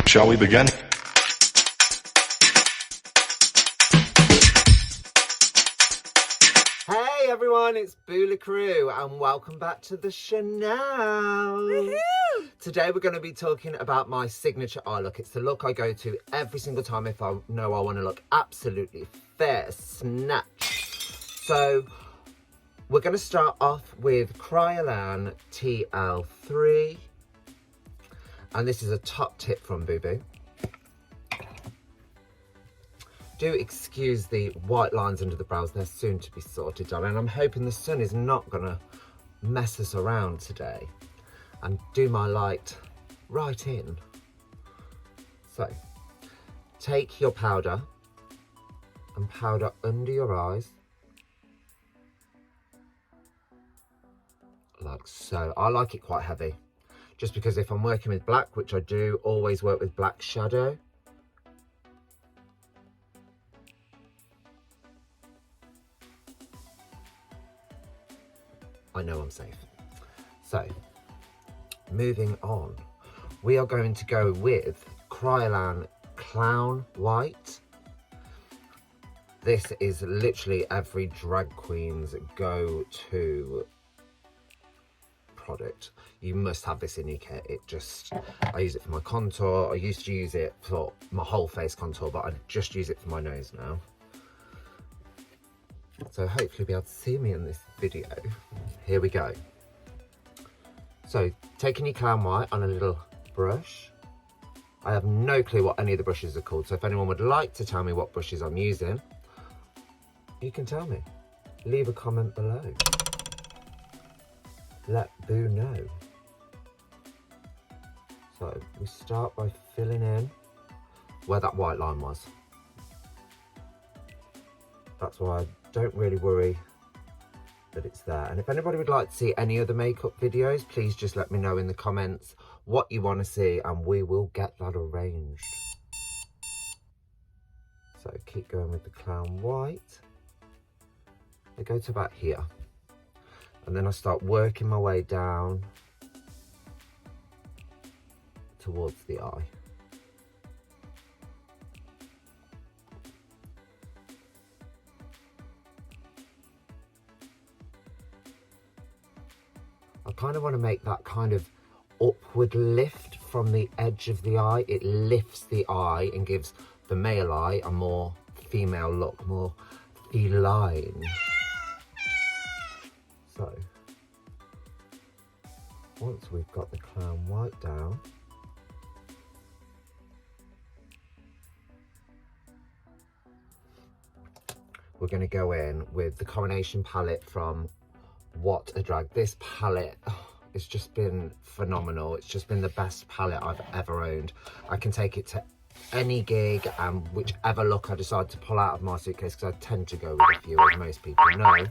Shall we begin? Hey everyone, it's Bula Crew and welcome back to the Chanel. Today we're going to be talking about my signature eye look. It's the look I go to every single time if I know I want to look absolutely fair snatch. So we're going to start off with Kryolan TL3. And this is a top tip from Boo Boo. Do excuse the white lines under the brows, they're soon to be sorted out. And I'm hoping the sun is not gonna mess us around today. And do my light right in. So, take your powder and powder under your eyes. Like so. I like it quite heavy. Just because if I'm working with black, which I do always work with black shadow, I know I'm safe. So, moving on, we are going to go with Kryolan Clown White. This is literally every drag queen's go-to product. You must have this in your kit. I use it for my contour. I used to use it for my whole face contour, but I just use it for my nose now. So hopefully you'll be able to see me in this video. Here we go. So taking your Clown White on a little brush. I have no clue what any of the brushes are called, so if anyone would like to tell me what brushes I'm using, you can tell me. Leave a comment below. Let Boo know. So we start by filling in where that white line was. That's why I don't really worry that it's there. And if anybody would like to see any other makeup videos, please just let me know in the comments what you want to see and we will get that arranged. So keep going with the Clown White. I go to about here. And then I start working my way down towards the eye. I kind of want to make that kind of upward lift from the edge of the eye. It lifts the eye and gives the male eye a more female look, more feline. So, once we've got the Clown White down, we're going to go in with the Coronation palette from What a Drag. This palette, it's just been phenomenal. It's just been the best palette I've ever owned. I can take it to any gig and whichever look I decide to pull out of my suitcase, because I tend to go with a few, as most people know.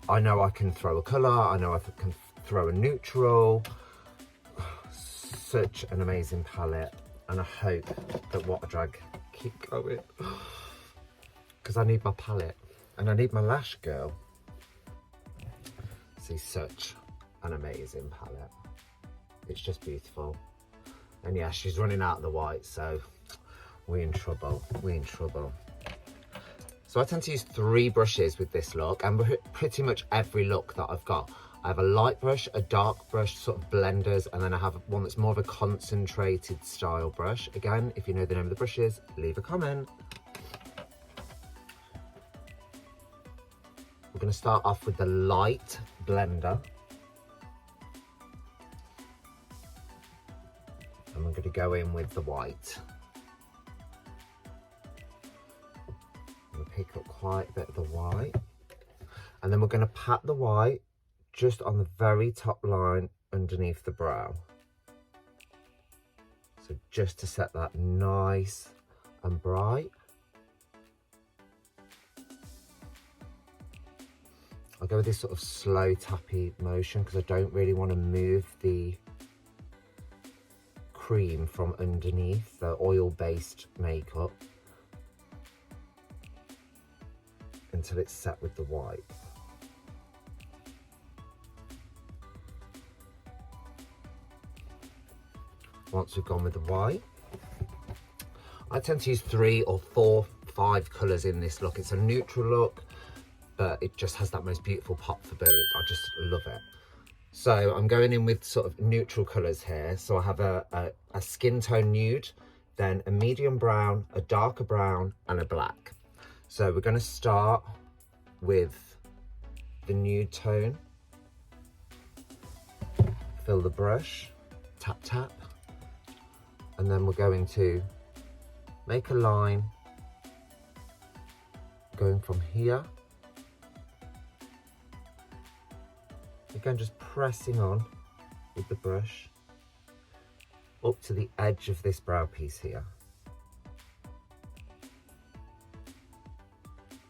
I know I can throw a colour, I know I can throw a neutral. Such an amazing palette, and I hope that What a Drag keep going. Because I need my palette, and I need my lash girl. See, such an amazing palette. It's just beautiful. And yeah, she's running out of the white, so we're in trouble, we're in trouble. So I tend to use 3 brushes with this look, and pretty much every look that I've got. I have a light brush, a dark brush, sort of blenders, and then I have one that's more of a concentrated style brush. Again, if you know the name of the brushes, leave a comment. We're going to start off with the light blender. And we're going to go in with the white. We'll pick up quite a bit of the white. And then we're going to pat the white just on the very top line underneath the brow. So just to set that nice and bright. I'll go with this sort of slow tappy motion because I don't really want to move the cream from underneath the oil-based makeup until it's set with the white. once we've gone with the white. I tend to use 3 or 4, 5 colours in this look. It's a neutral look, but it just has that most beautiful pop for Boo. I just love it. So I'm going in with sort of neutral colours here. So I have a skin tone nude, then a medium brown, a darker brown, and a black. So we're going to start with the nude tone. Fill the brush, tap, tap. And then we're going to make a line going from here. Again, just pressing on with the brush up to the edge of this brow piece here.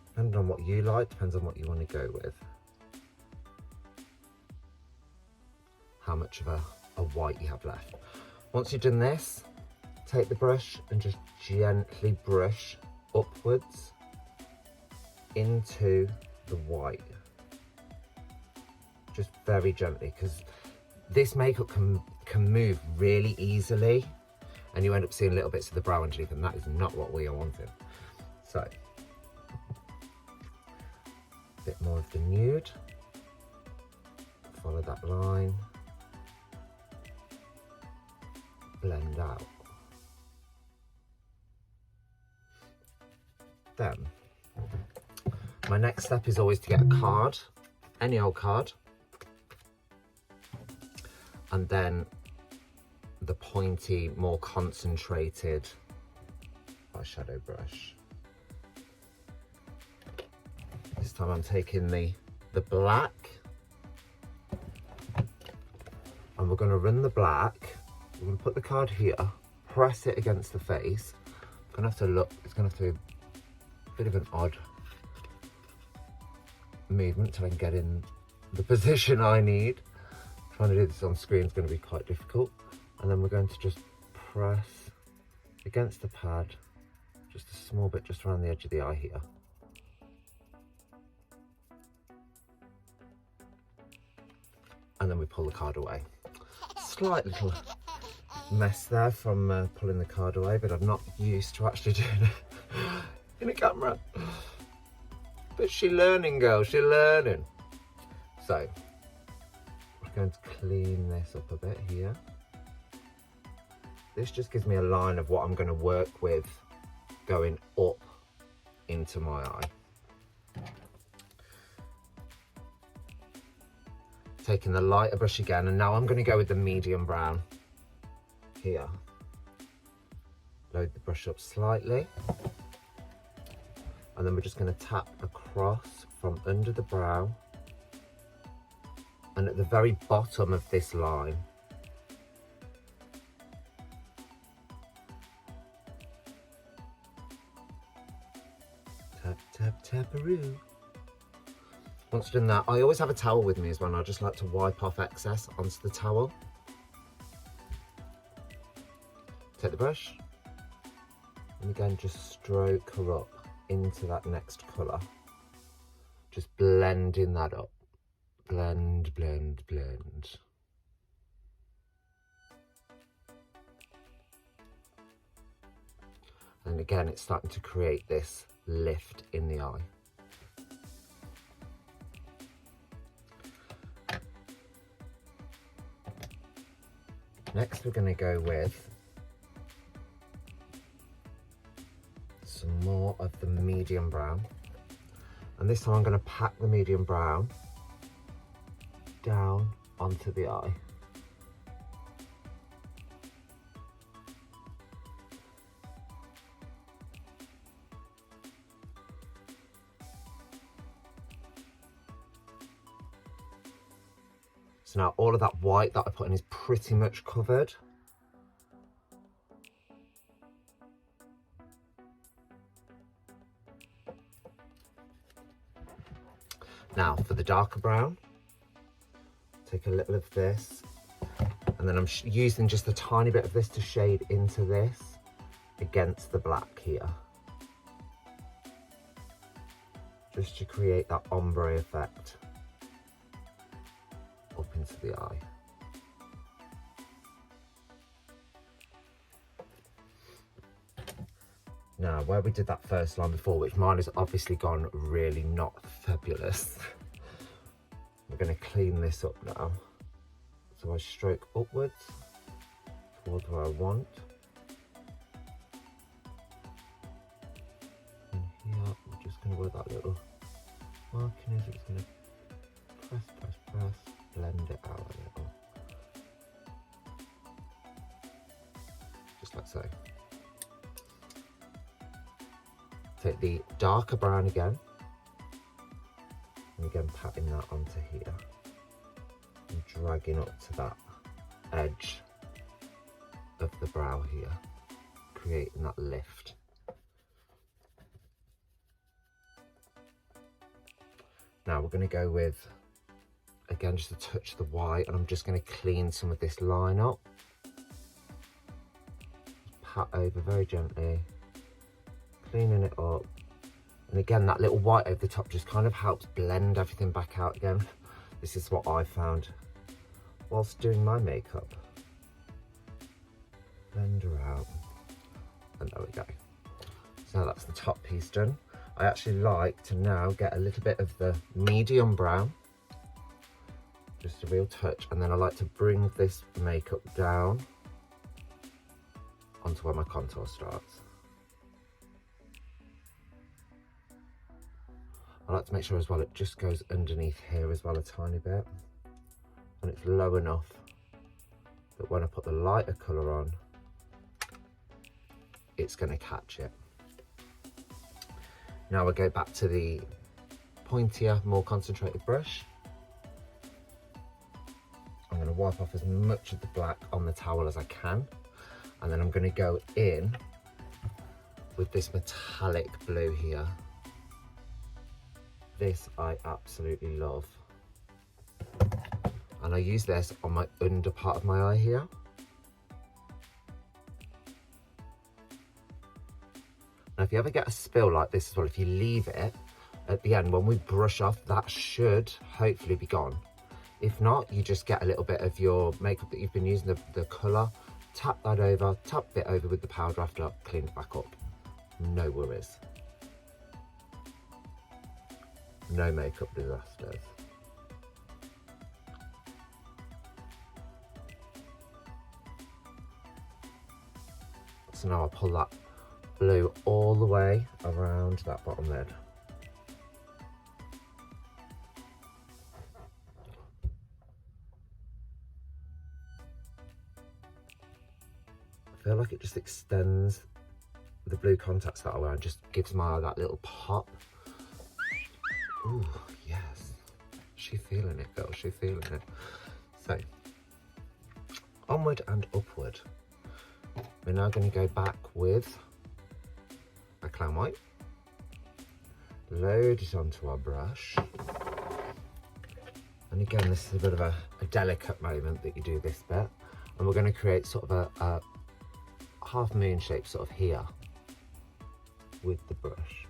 Depending on what you like, depends on what you want to go with. How much of a white you have left. Once you've done this, take the brush and just gently brush upwards into the white. Just very gently, because this makeup can move really easily and you end up seeing little bits of the brow underneath, and that is not what we are wanting. So, a bit more of the nude, follow that line, blend out. Then, my next step is always to get a card, any old card, and then the pointy, more concentrated eyeshadow brush. This time I'm taking the black, and we're going to run the black. We're going to put the card here, press it against the face. It's going to have to look, it's going to have to be a bit of an odd movement till I can get in the position I need. Trying to do this on screen is going to be quite difficult. And then we're going to just press against the pad, just a small bit just around the edge of the eye here. And then we pull the card away. Slight little mess there from pulling the card away, but I'm not used to actually doing it in a camera. But she's learning, girl, she's learning. So, we're going to clean this up a bit here. This just gives me a line of what I'm going to work with going up into my eye. Taking the lighter brush again, and now I'm going to go with the medium brown here. Load the brush up slightly. And then we're just going to tap across from under the brow and at the very bottom of this line. Tap, tap, taparoo. Once done that, I always have a towel with me as well, and I just like to wipe off excess onto the towel. Take the brush and again just stroke her up into that next colour, just blending that up. Blend, blend, blend. And again, it's starting to create this lift in the eye. Next, we're going to go with some more of the medium brown, and this time I'm going to pack the medium brown down onto the eye. So now all of that white that I put in is pretty much covered. Now for the darker brown, take a little of this, and then I'm using just a tiny bit of this to shade into this against the black here. Just to create that ombre effect up into the eye. Now, where we did that first line before, which mine has obviously gone really not fabulous, we're going to clean this up now. So I stroke upwards towards where I want. And here, we're just going to, where that little marking is, it's going to press, press, press, blend it out a little. Just like so. Take the darker brown again, and again patting that onto here, and dragging up to that edge of the brow here, creating that lift. Now we're going to go with, again, just a touch of the white, and I'm just going to clean some of this line up. Just pat over very gently, cleaning it up. And again, that little white over the top just kind of helps blend everything back out again. This is what I found whilst doing my makeup. Blend her out, and there we go. So that's the top piece done. I actually like to now get a little bit of the medium brown, just a real touch, and then I like to bring this makeup down onto where my contour starts. I like to make sure as well it just goes underneath here as well a tiny bit, and it's low enough that when I put the lighter colour on, it's going to catch it. Now we'll go back to the pointier, more concentrated brush. I'm going to wipe off as much of the black on the towel as I can, and then I'm going to go in with this metallic blue here. This I absolutely love, and I use this on my under part of my eye here. Now if you ever get a spill like this as well, if you leave it at the end, when we brush off, that should hopefully be gone. If not, you just get a little bit of your makeup that you've been using, the colour, tap that over, tap it over with the powder after, clean it back up. No worries. No makeup disasters. So now I'll pull that blue all the way around that bottom lid. I feel like it just extends the blue contacts that I wear and just gives my eye that little pop. Ooh, yes. She's feeling it, girl. She's feeling it. So, onward and upward. We're now going to go back with a clown white. Load it onto our brush. And again, this is a bit of a delicate moment that you do this bit. And we're going to create sort of a half moon shape sort of here with the brush.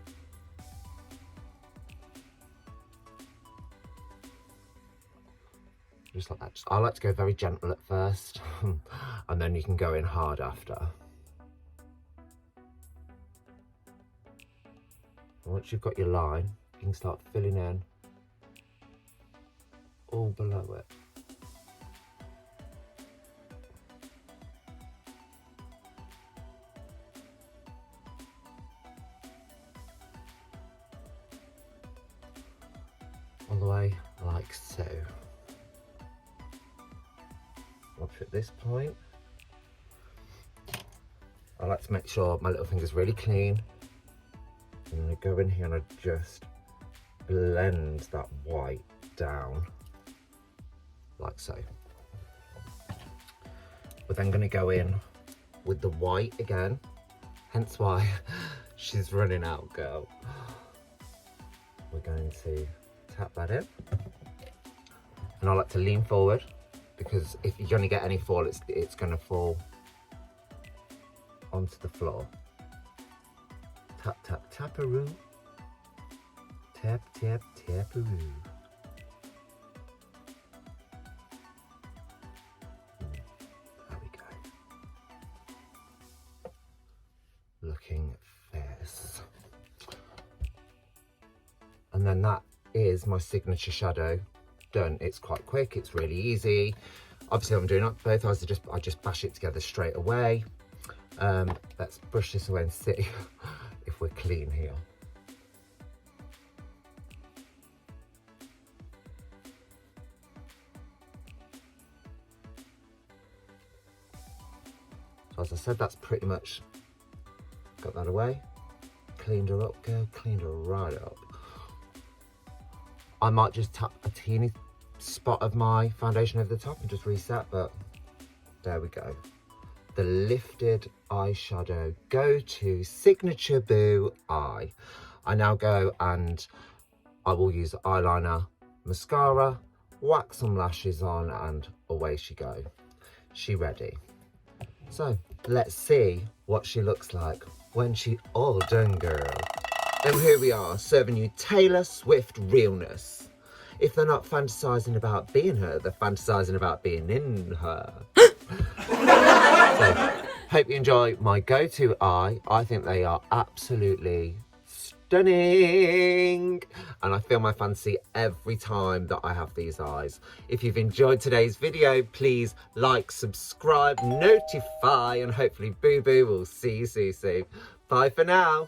Just like that. I like to go very gentle at first, and then you can go in hard after. Once you've got your line, you can start filling in all below it. All the way like so. Watch at this point. I like to make sure my little finger's really clean. I'm going to go in here and I just blend that white down like so. We're then going to go in with the white again, hence why she's running out, girl. We're going to tap that in, and I like to lean forward, because if you're going to get any fall, it's going to fall onto the floor. Tap, tap, taparoo. Tap, tap, taparoo. There we go. Looking fair. this. And then that is my signature shadow done. It's quite quick, it's really easy. Obviously I'm doing both eyes, I just bash it together straight away. Let's brush this away and see if we're clean here. So as I said, that's pretty much got that away. Cleaned her up, girl, cleaned her right up. I might just tap a teeny spot of my foundation over the top and just reset, but there we go. The lifted eyeshadow go-to signature boo eye. I now go and I will use eyeliner, mascara, whack some lashes on, and away she go. She ready. So let's see what she looks like when she all done, girl. And here we are, serving you Taylor Swift realness. If they're not fantasizing about being her, they're fantasizing about being in her. So, hope you enjoy my go-to eye. I think they are absolutely stunning. And I feel my fancy every time that I have these eyes. If you've enjoyed today's video, please like, subscribe, notify, and hopefully Boo Boo will see you soon. Bye for now.